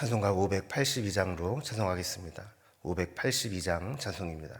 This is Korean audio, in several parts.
찬송가 582장으로 찬송하겠습니다. 582장 찬송입니다.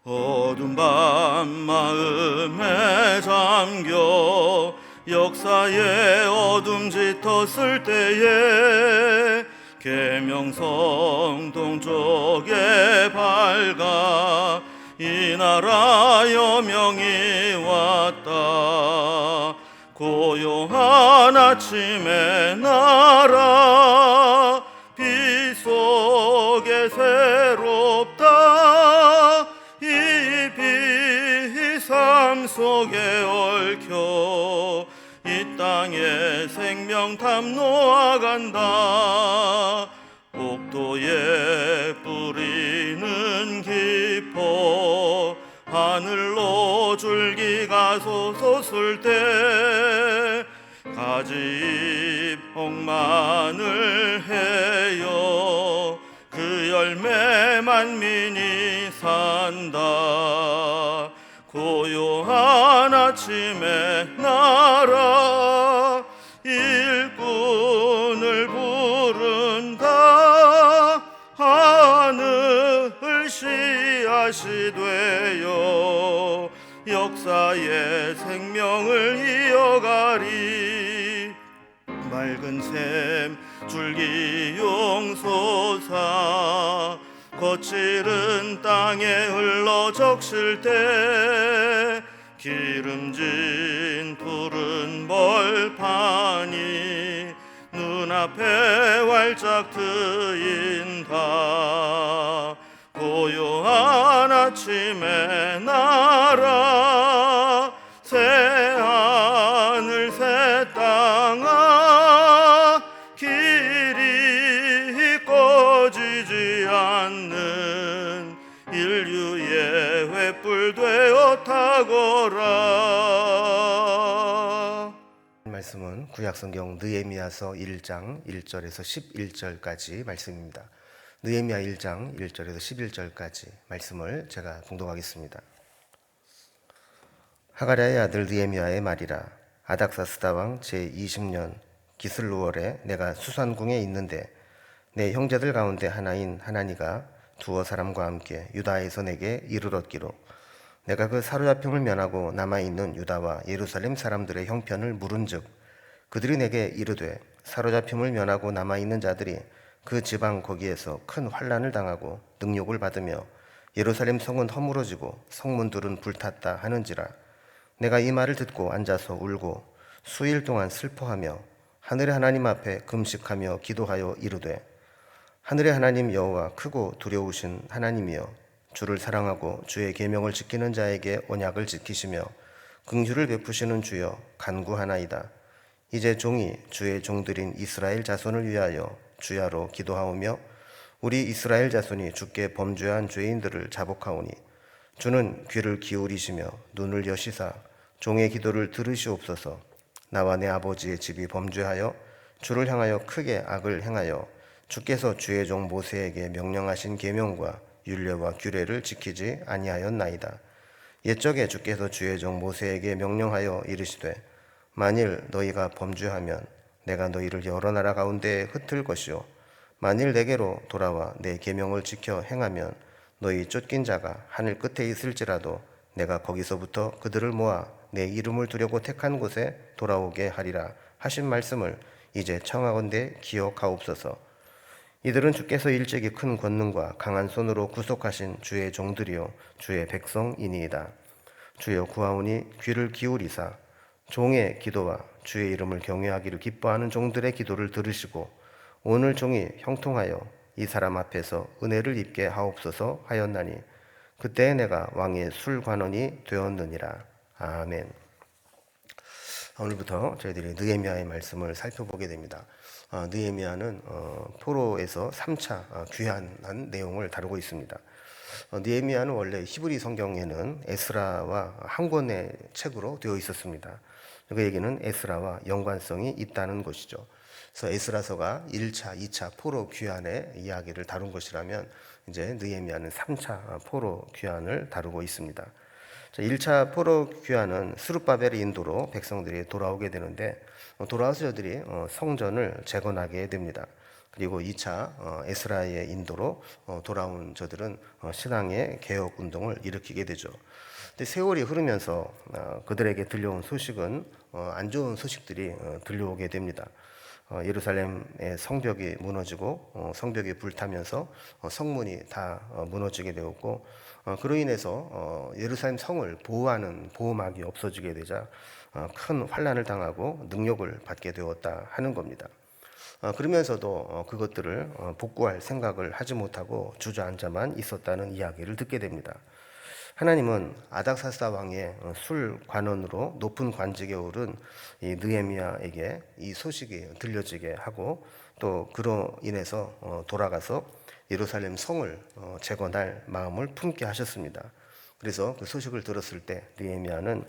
어두운 밤 마음에 잠겨 역사의 어둠 짙었을 때에 계명성 동쪽에 밝아 이 나라 여명이 왔다. 고요한 아침의 나라 빛 속에 새롭다. 이 빛 삶 속에 얽혀 이 땅에 생명 탐노아간다. 옥토에 뿌리는 깊어 하늘로 줄기가 솟을 때 가지잎 홍만을 헤어 그 열매 만민이 산다. 고요한 아침의 나라 일꾼을 부른다. 하늘 씨앗이 되어 역사의 생명을 이어가리. 맑은 샘 줄기 용솟아 거칠은 땅에 흘러 적실 때 기름진 푸른 벌판이 눈앞에 활짝 트인다. 고요한 아침의 나라 새 하늘 새 땅아 길이 꺼지지 않는 인류의 횃불 되어 타거라. 말씀은 구약성경 느헤미야서 1장 1절에서 11절까지 말씀입니다. 느헤미야 1장 1절에서 11절까지 말씀을 제가 봉독하겠습니다. 하가랴의 아들 느헤미야의 말이라. 아닥사스다 왕 제20년 기슬루월에 내가 수산궁에 있는데 내 형제들 가운데 하나인 하나니가 두어 사람과 함께 유다에서 내게 이르렀기로 내가 그 사로잡힘을 면하고 남아있는 유다와 예루살렘 사람들의 형편을 물은즉 그들이 내게 이르되 사로잡힘을 면하고 남아있는 자들이 그 지방 거기에서 큰 환난을 당하고 능욕을 받으며 예루살렘 성은 허물어지고 성문들은 불탔다 하는지라. 내가 이 말을 듣고 앉아서 울고 수일 동안 슬퍼하며 하늘의 하나님 앞에 금식하며 기도하여 이르되 하늘의 하나님 여호와 크고 두려우신 하나님이여 주를 사랑하고 주의 계명을 지키는 자에게 언약을 지키시며 긍휼을 베푸시는 주여 간구하나이다. 이제 종이 주의 종들인 이스라엘 자손을 위하여 주야로 기도하오며 우리 이스라엘 자손이 주께 범죄한 죄인들을 자복하오니 주는 귀를 기울이시며 눈을 여시사 종의 기도를 들으시옵소서. 나와 내 아버지의 집이 범죄하여 주를 향하여 크게 악을 행하여 주께서 주의 종 모세에게 명령하신 계명과 율례와 규례를 지키지 아니하였나이다. 옛적에 주께서 주의 종 모세에게 명령하여 이르시되 만일 너희가 범죄하면 내가 너희를 여러 나라 가운데에 흩을 것이요 만일 내게로 돌아와 내 계명을 지켜 행하면 너희 쫓긴 자가 하늘 끝에 있을지라도 내가 거기서부터 그들을 모아 내 이름을 두려고 택한 곳에 돌아오게 하리라 하신 말씀을 이제 청하건대 기억하옵소서. 이들은 주께서 일찍이 큰 권능과 강한 손으로 구속하신 주의 종들이요 주의 백성이니이다. 주여 구하오니 귀를 기울이사 종의 기도와 주의 이름을 경외하기를 기뻐하는 종들의 기도를 들으시고 오늘 종이 형통하여 이 사람 앞에서 은혜를 입게 하옵소서 하였나니 그때에 내가 왕의 술관원이 되었느니라. 아멘. 오늘부터 저희들이 느헤미야의 말씀을 살펴보게 됩니다. 느헤미야는 포로에서 3차 귀환한 내용을 다루고 있습니다. 느헤미야는 원래 히브리 성경에는 에스라와 한 권의 책으로 되어 있었습니다. 그 얘기는 에스라와 연관성이 있다는 것이죠. 그래서 에스라서가 1차, 2차 포로 귀환의 이야기를 다룬 것이라면 이제 느헤미야는 3차 포로 귀환을 다루고 있습니다. 1차 포로 귀환은 스룹바벨의 인도로 백성들이 돌아오게 되는데 돌아와서 저들이 성전을 재건하게 됩니다. 그리고 2차 에스라의 인도로 돌아온 저들은 신앙의 개혁 운동을 일으키게 되죠. 근데 세월이 흐르면서 그들에게 들려온 소식은 안 좋은 소식들이 들려오게 됩니다. 예루살렘의 성벽이 무너지고 성벽이 불타면서 성문이 다 무너지게 되었고 그로 인해서 예루살렘 성을 보호하는 보호막이 없어지게 되자 큰 환난을 당하고 능력을 받게 되었다 하는 겁니다. 그러면서도 그것들을 복구할 생각을 하지 못하고 주저앉아만 있었다는 이야기를 듣게 됩니다. 하나님은 아닥사스다 왕의 술 관원으로 높은 관직에 오른 이 느헤미야에게 이 소식이 들려지게 하고 또 그로 인해서 돌아가서 예루살렘 성을 재건할 마음을 품게 하셨습니다. 그래서 그 소식을 들었을 때 느헤미야는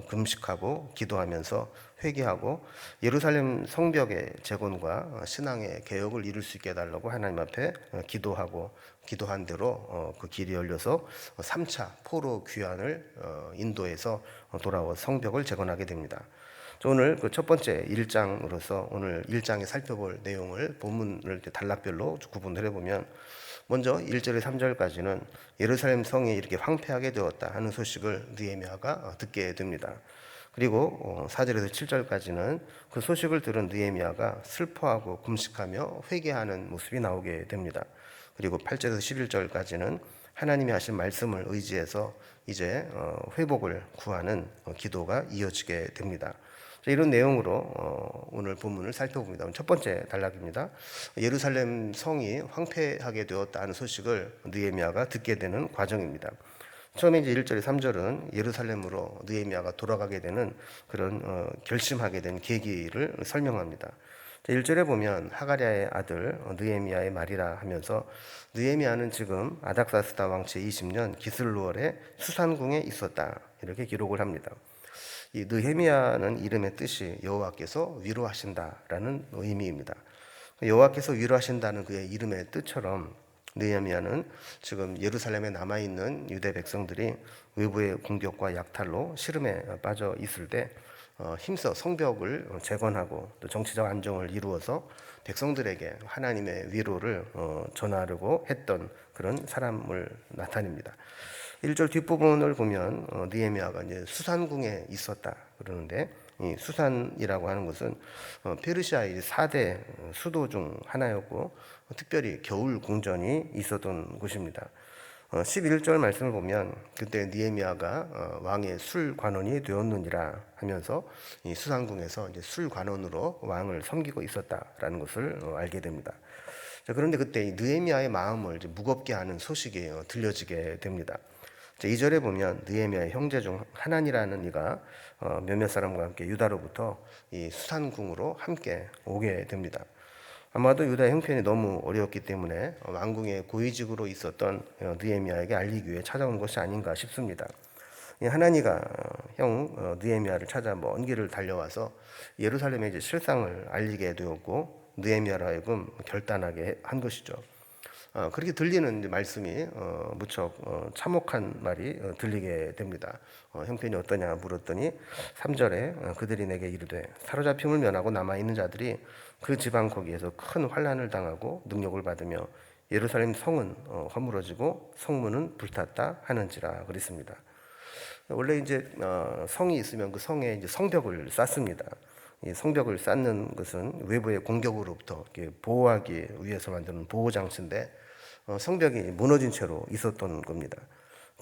금식하고 기도하면서 회개하고 예루살렘 성벽의 재건과 신앙의 개혁을 이룰 수 있게 해달라고 하나님 앞에 기도하고 기도한 대로 그 길이 열려서 3차 포로 귀환을 인도에서 돌아와 성벽을 재건하게 됩니다. 오늘 그 첫 번째 1장으로서 오늘 1장에 살펴볼 내용을 본문을 단락별로 구분을 해보면 먼저 1절에서 3절까지는 예루살렘 성이 이렇게 황폐하게 되었다 하는 소식을 느헤미야가 듣게 됩니다. 그리고 4절에서 7절까지는 그 소식을 들은 느헤미야가 슬퍼하고 금식하며 회개하는 모습이 나오게 됩니다. 그리고 8절에서 11절까지는 하나님이 하신 말씀을 의지해서 이제 회복을 구하는 기도가 이어지게 됩니다. 이런 내용으로 오늘 본문을 살펴봅니다. 첫 번째 단락입니다. 예루살렘 성이 황폐하게 되었다는 소식을 느헤미야가 듣게 되는 과정입니다. 처음에 이제 1절에 3절은 예루살렘으로 느헤미야가 돌아가게 되는 그런 결심하게 된 계기를 설명합니다. 1절에 보면 하가랴의 아들 느헤미야의 말이라 하면서 느헤미야는 지금 아닥사스다 왕 제20년 기슬루월의 수산궁에 있었다 이렇게 기록을 합니다. 이 느헤미야는 이름의 뜻이 여호와께서 위로하신다라는 의미입니다. 여호와께서 위로하신다는 그의 이름의 뜻처럼 느헤미야는 지금 예루살렘에 남아있는 유대 백성들이 외부의 공격과 약탈로 시름에 빠져 있을 때 힘써 성벽을 재건하고 또 정치적 안정을 이루어서 백성들에게 하나님의 위로를 전하려고 했던 그런 사람을 나타냅니다. 1절 뒷부분을 보면 느헤미야가 이제 수산궁에 있었다 그러는데 이 수산이라고 하는 것은 페르시아의 4대 수도 중 하나였고 특별히 겨울 궁전이 있었던 곳입니다. 11절 말씀을 보면 그때 느헤미야가 왕의 술 관원이 되었느니라 하면서 이 수산궁에서 이제 술 관원으로 왕을 섬기고 있었다라는 것을 알게 됩니다. 그런데 그때 이 느헤미야의 마음을 이제 무겁게 하는 소식이 들려지게 됩니다. 2절에 보면 느헤미야의 형제 중 하난이라는 이가 몇몇 사람과 함께 유다로부터 이 수산궁으로 함께 오게 됩니다. 아마도 유다의 형편이 너무 어려웠기 때문에 왕궁의 고위직으로 있었던 느헤미야에게 알리기 위해 찾아온 것이 아닌가 싶습니다. 하나니가 형 느헤미야를 찾아 먼 길을 달려와서 예루살렘의 이제 실상을 알리게 되었고 느헤미야로 하여금 결단하게 한 것이죠. 그렇게 들리는 말씀이 무척 참혹한 말이 들리게 됩니다. 형편이 어떠냐 물었더니 3절에 그들이 내게 이르되 사로잡힘을 면하고 남아있는 자들이 그 지방 거기에서 큰 환난을 당하고 능력을 받으며 예루살렘 성은 허물어지고 성문은 불탔다 하는지라 그랬습니다. 원래 이제 성이 있으면 그 성에 이제 성벽을 쌓습니다. 이 성벽을 쌓는 것은 외부의 공격으로부터 보호하기 위해서 만드는 보호 장치인데 성벽이 무너진 채로 있었던 겁니다.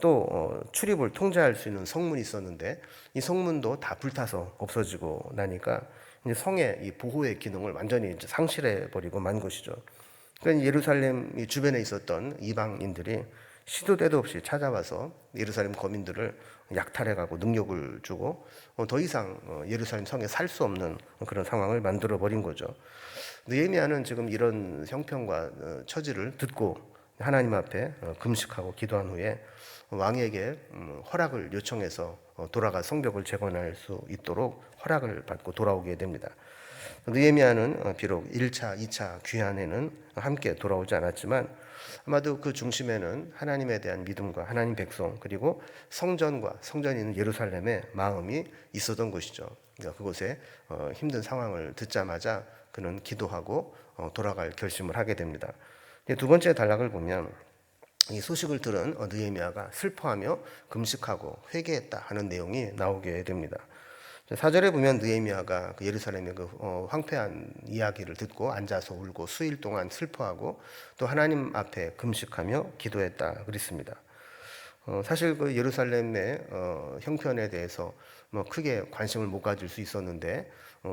또 출입을 통제할 수 있는 성문이 있었는데 이 성문도 다 불타서 없어지고 나니까 이제 성의 이 보호의 기능을 완전히 이제 상실해 버리고 만 것이죠. 그러니까 예루살렘 이 주변에 있었던 이방인들이 시도 때도 없이 찾아와서 예루살렘 거민들을 약탈해가고 능력을 주고 더 이상 예루살렘 성에 살 수 없는 그런 상황을 만들어 버린 거죠. 느헤미야는 지금 이런 형편과 처지를 듣고 하나님 앞에 금식하고 기도한 후에 왕에게 허락을 요청해서 돌아가 성벽을 재건할 수 있도록 허락을 받고 돌아오게 됩니다. 느헤미야는 비록 1차, 2차 귀환에는 함께 돌아오지 않았지만 아마도 그 중심에는 하나님에 대한 믿음과 하나님 백성 그리고 성전과 성전이 있는 예루살렘의 마음이 있었던 것이죠. 그러니까 그곳에 힘든 상황을 듣자마자 그는 기도하고 돌아갈 결심을 하게 됩니다. 두 번째 단락을 보면 이 소식을 들은 느헤미야가 슬퍼하며 금식하고 회개했다 하는 내용이 나오게 됩니다. 4절에 보면 느헤미야가 그 예루살렘의 황폐한 이야기를 듣고 앉아서 울고 수일 동안 슬퍼하고 또 하나님 앞에 금식하며 기도했다 그랬습니다. 사실 그 예루살렘의 형편에 대해서 크게 관심을 못 가질 수 있었는데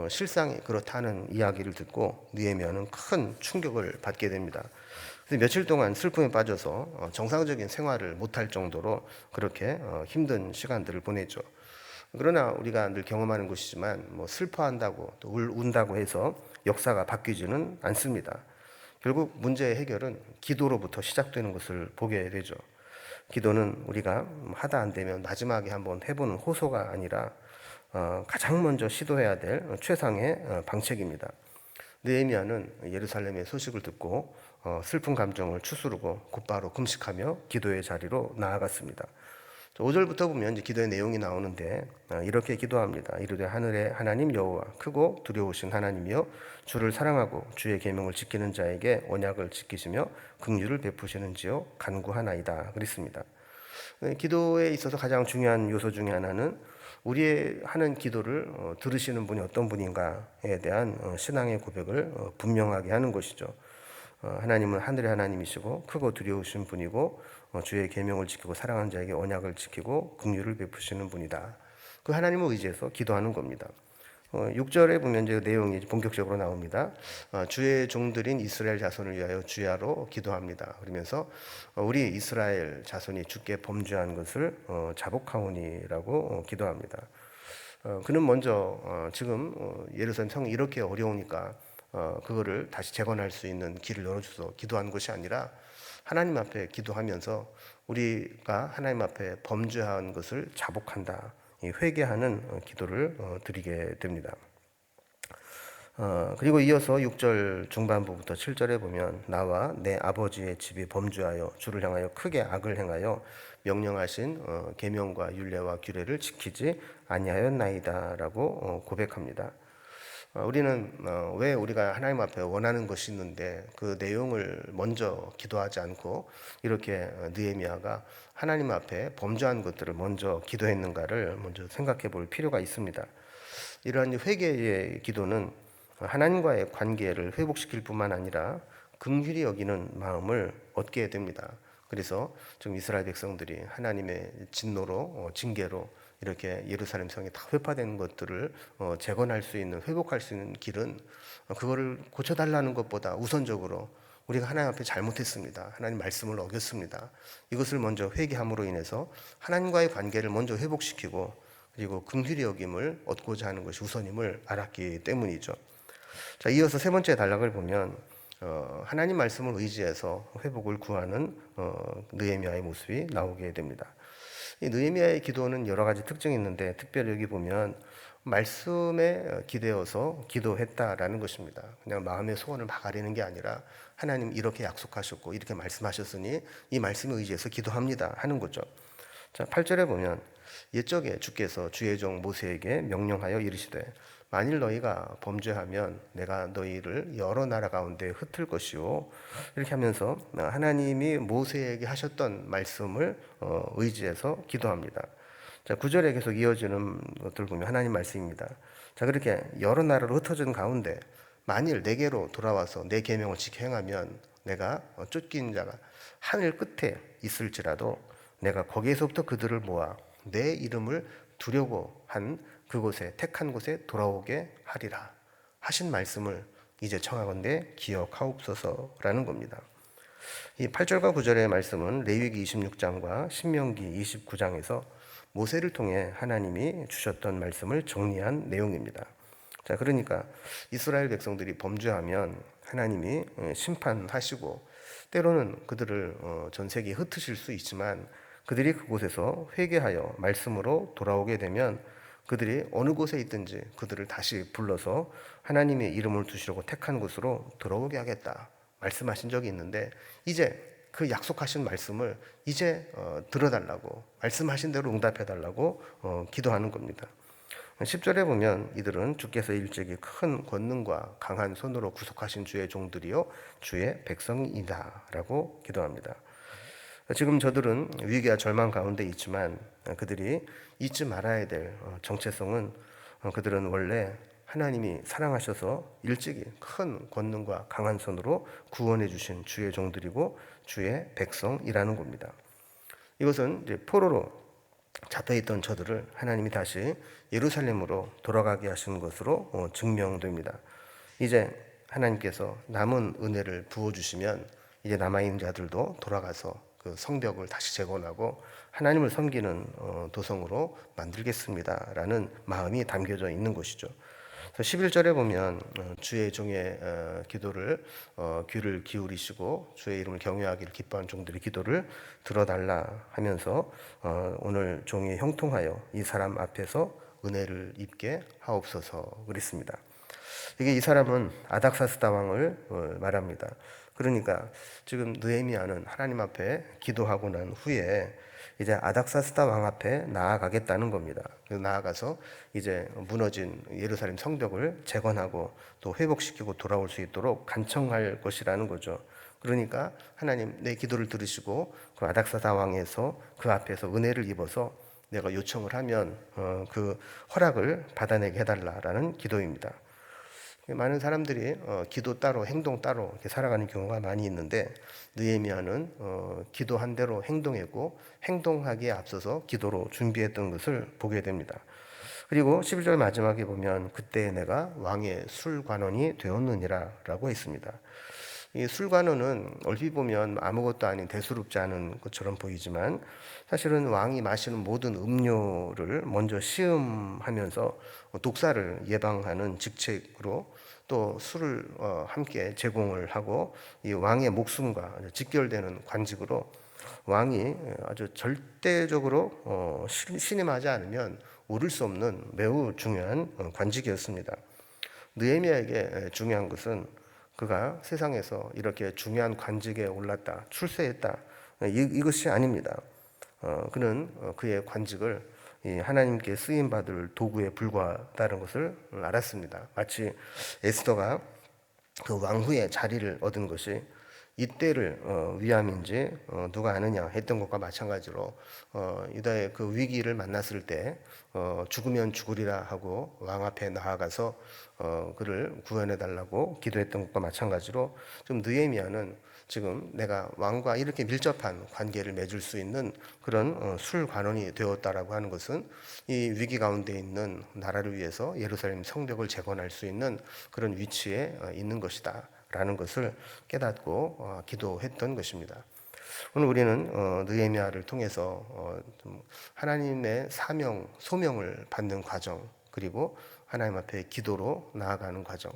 실상이 그렇다는 이야기를 듣고 느헤미야는 큰 충격을 받게 됩니다. 그래서 며칠 동안 슬픔에 빠져서 정상적인 생활을 못할 정도로 그렇게 힘든 시간들을 보냈죠. 그러나 우리가 늘 경험하는 것이지만 슬퍼한다고 또 운다고 해서 역사가 바뀌지는 않습니다. 결국 문제의 해결은 기도로부터 시작되는 것을 보게 되죠. 기도는 우리가 하다 안 되면 마지막에 한번 해보는 호소가 아니라 가장 먼저 시도해야 될 최상의 방책입니다. 느헤미야는 예루살렘의 소식을 듣고 슬픈 감정을 추스르고 곧바로 금식하며 기도의 자리로 나아갔습니다. 5절부터 보면 이제 기도의 내용이 나오는데 이렇게 기도합니다. 이르되 하늘의 하나님 여호와 크고 두려우신 하나님이여 주를 사랑하고 주의 계명을 지키는 자에게 언약을 지키시며 긍휼을 베푸시는지요 간구하나이다 그랬습니다. 기도에 있어서 가장 중요한 요소 중에 하나는 우리의 하는 기도를 들으시는 분이 어떤 분인가에 대한 신앙의 고백을 분명하게 하는 것이죠. 하나님은 하늘의 하나님이시고 크고 두려우신 분이고 주의 계명을 지키고 사랑하는 자에게 언약을 지키고 긍휼을 베푸시는 분이다. 그 하나님을 의지해서 기도하는 겁니다. 6절에 보면 이제 내용이 본격적으로 나옵니다. 주의 종들인 이스라엘 자손을 위하여 주야로 기도합니다. 그러면서 우리 이스라엘 자손이 주께 범죄한 것을 자복하오니라고 기도합니다. 그는 먼저 지금 예루살렘 성이 이렇게 어려우니까 그거를 다시 재건할 수 있는 길을 열어줘서 기도한 것이 아니라 하나님 앞에 기도하면서 우리가 하나님 앞에 범죄한 것을 자복한다, 회개하는 기도를 드리게 됩니다. 그리고 이어서 6절 중반부부터 7절에 보면 나와 내 아버지의 집이 범죄하여 주를 향하여 크게 악을 행하여 명령하신 계명과 율례와 규례를 지키지 아니하였나이다라고 고백합니다. 우리는 왜 우리가 하나님 앞에 원하는 것이 있는데 그 내용을 먼저 기도하지 않고 이렇게 느헤미야가 하나님 앞에 범죄한 것들을 먼저 기도했는가를 먼저 생각해 볼 필요가 있습니다. 이러한 회개의 기도는 하나님과의 관계를 회복시킬 뿐만 아니라 긍휼히 여기는 마음을 얻게 됩니다. 그래서 지금 이스라엘 백성들이 하나님의 진노로 징계로 이렇게 예루살렘 성이 다 회파된 것들을 재건할 수 있는, 회복할 수 있는 길은 그거를 고쳐달라는 것보다 우선적으로 우리가 하나님 앞에 잘못했습니다. 하나님 말씀을 어겼습니다. 이것을 먼저 회개함으로 인해서 하나님과의 관계를 먼저 회복시키고 그리고 긍휼히 여김을 얻고자 하는 것이 우선임을 알았기 때문이죠. 자, 이어서 세 번째 단락을 보면 하나님 말씀을 의지해서 회복을 구하는 느헤미야의 모습이 나오게 됩니다. 이 느헤미야의 기도는 여러 가지 특징이 있는데 특별히 여기 보면 말씀에 기대어서 기도했다라는 것입니다. 그냥 마음의 소원을 막 아뢰는 게 아니라 하나님 이렇게 약속하셨고 이렇게 말씀하셨으니 이 말씀에 의지해서 기도합니다 하는 거죠. 자, 8절에 보면 옛적에 주께서 주의 종 모세에게 명령하여 이르시되 만일 너희가 범죄하면 내가 너희를 여러 나라 가운데 흩을 것이요, 이렇게 하면서 하나님이 모세에게 하셨던 말씀을 의지해서 기도합니다. 자, 9절에 계속 이어지는 것들을 보면 하나님 말씀입니다. 자, 그렇게 여러 나라로 흩어진 가운데 만일 내게로 돌아와서 내 계명을 지켜 행하면 내가 쫓긴 자가 하늘 끝에 있을지라도 내가 거기에서부터 그들을 모아 내 이름을 두려고 한 그곳에 택한 곳에 돌아오게 하리라 하신 말씀을 이제 청하건대 기억하옵소서라는 겁니다. 이 8절과 9절의 말씀은 레위기 26장과 신명기 29장에서 모세를 통해 하나님이 주셨던 말씀을 정리한 내용입니다. 자, 그러니까 이스라엘 백성들이 범죄하면 하나님이 심판하시고 때로는 그들을 전 세계에 흩으실 수 있지만 그들이 그곳에서 회개하여 말씀으로 돌아오게 되면 그들이 어느 곳에 있든지 그들을 다시 불러서 하나님의 이름을 두시려고 택한 곳으로 들어오게 하겠다 말씀하신 적이 있는데, 이제 그 약속하신 말씀을 이제 들어달라고, 말씀하신 대로 응답해달라고 기도하는 겁니다. 10절에 보면 이들은 주께서 일찍이 큰 권능과 강한 손으로 구속하신 주의 종들이요 주의 백성이다 라고 기도합니다. 지금 저들은 위기와 절망 가운데 있지만 그들이 잊지 말아야 될 정체성은, 그들은 원래 하나님이 사랑하셔서 일찍이 큰 권능과 강한 손으로 구원해 주신 주의 종들이고 주의 백성이라는 겁니다. 이것은 이제 포로로 잡혀있던 저들을 하나님이 다시 예루살렘으로 돌아가게 하신 것으로 증명됩니다. 이제 하나님께서 남은 은혜를 부어주시면 이제 남아있는 자들도 돌아가서 그 성벽을 다시 재건하고 하나님을 섬기는 도성으로 만들겠습니다 라는 마음이 담겨져 있는 것이죠. 11절에 보면 주의 종의 기도를 귀를 기울이시고 주의 이름을 경외하기를 기뻐하는 종들의 기도를 들어달라 하면서 오늘 종이 형통하여 이 사람 앞에서 은혜를 입게 하옵소서 그랬습니다. 이게 이 사람은 아닥사스다 왕을 말합니다. 그러니까 지금 느헤미야는 하나님 앞에 기도하고 난 후에 이제 아닥사스다 왕 앞에 나아가겠다는 겁니다. 나아가서 이제 무너진 예루살렘 성벽을 재건하고 또 회복시키고 돌아올 수 있도록 간청할 것이라는 거죠. 그러니까 하나님 내 기도를 들으시고 그 아닥사스다 왕에서 그 앞에서 은혜를 입어서 내가 요청을 하면 그 허락을 받아내게 해달라라는 기도입니다. 많은 사람들이 기도 따로 행동 따로 이렇게 살아가는 경우가 많이 있는데, 느헤미야는 기도한 대로 행동했고 행동하기에 앞서서 기도로 준비했던 것을 보게 됩니다. 그리고 11절 마지막에 보면 그때 내가 왕의 술관원이 되었느니라 라고 했습니다. 이 술관원은 얼핏 보면 아무것도 아닌 대수롭지 않은 것처럼 보이지만 사실은 왕이 마시는 모든 음료를 먼저 시음하면서 독사를 예방하는 직책으로 또 술을 함께 제공을 하고 이 왕의 목숨과 직결되는 관직으로 왕이 아주 절대적으로 신임하지 않으면 오를 수 없는 매우 중요한 관직이었습니다. 느헤미야에게 중요한 것은 그가 세상에서 이렇게 중요한 관직에 올랐다, 출세했다, 이것이 아닙니다. 그는 그의 관직을 하나님께 쓰임받을 도구에 불과하다는 것을 알았습니다. 마치 에스더가 그 왕후의 자리를 얻은 것이 이때를 위함인지 누가 아느냐 했던 것과 마찬가지로 유다의 그 위기를 만났을 때 죽으면 죽으리라 하고 왕 앞에 나아가서 그를 구원해 달라고 기도했던 것과 마찬가지로 좀 느헤미야는 지금 내가 왕과 이렇게 밀접한 관계를 맺을 수 있는 그런 술관원이 되었다라고 하는 것은 이 위기 가운데 있는 나라를 위해서 예루살렘 성벽을 재건할 수 있는 그런 위치에 있는 것이다 라는 것을 깨닫고 기도했던 것입니다. 오늘 우리는 느헤미야를 통해서 좀 하나님의 사명, 소명을 받는 과정, 그리고 하나님 앞에 기도로 나아가는 과정,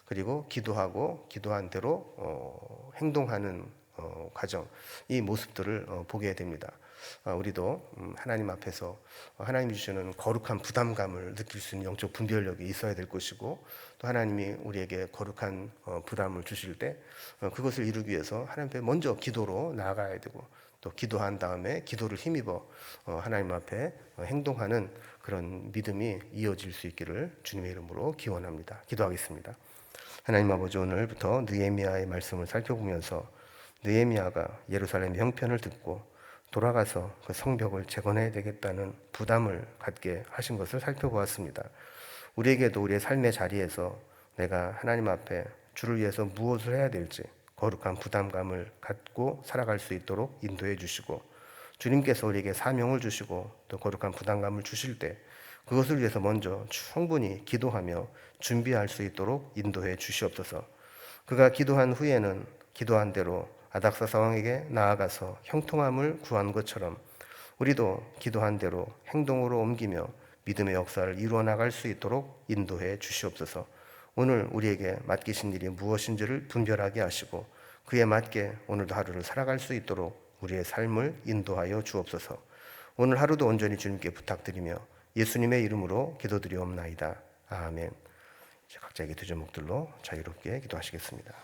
그리고 기도하고 기도한 대로 행동하는 과정, 이 모습들을 보게 됩니다. 우리도 하나님 앞에서 하나님이 주시는 거룩한 부담감을 느낄 수 있는 영적 분별력이 있어야 될 것이고, 또 하나님이 우리에게 거룩한 부담을 주실 때 그것을 이루기 위해서 하나님 앞에 먼저 기도로 나아가야 되고, 또 기도한 다음에 기도를 힘입어 하나님 앞에 행동하는 그런 믿음이 이어질 수 있기를 주님의 이름으로 기원합니다. 기도하겠습니다. 하나님 아버지, 오늘부터 느헤미야의 말씀을 살펴보면서 느헤미야가 예루살렘의 형편을 듣고 돌아가서 그 성벽을 재건해야 되겠다는 부담을 갖게 하신 것을 살펴보았습니다. 우리에게도 우리의 삶의 자리에서 내가 하나님 앞에 주를 위해서 무엇을 해야 될지 거룩한 부담감을 갖고 살아갈 수 있도록 인도해 주시고, 주님께서 우리에게 사명을 주시고 또 거룩한 부담감을 주실 때 그것을 위해서 먼저 충분히 기도하며 준비할 수 있도록 인도해 주시옵소서. 그가 기도한 후에는 기도한 대로 아닥사스다 왕에게 나아가서 형통함을 구한 것처럼 우리도 기도한 대로 행동으로 옮기며 믿음의 역사를 이루어 나갈 수 있도록 인도해 주시옵소서. 오늘 우리에게 맡기신 일이 무엇인지를 분별하게 하시고 그에 맞게 오늘도 하루를 살아갈 수 있도록 우리의 삶을 인도하여 주옵소서. 오늘 하루도 온전히 주님께 부탁드리며 예수님의 이름으로 기도드리옵나이다. 아멘. 이제 각자에게 두 제목들로 자유롭게 기도하시겠습니다.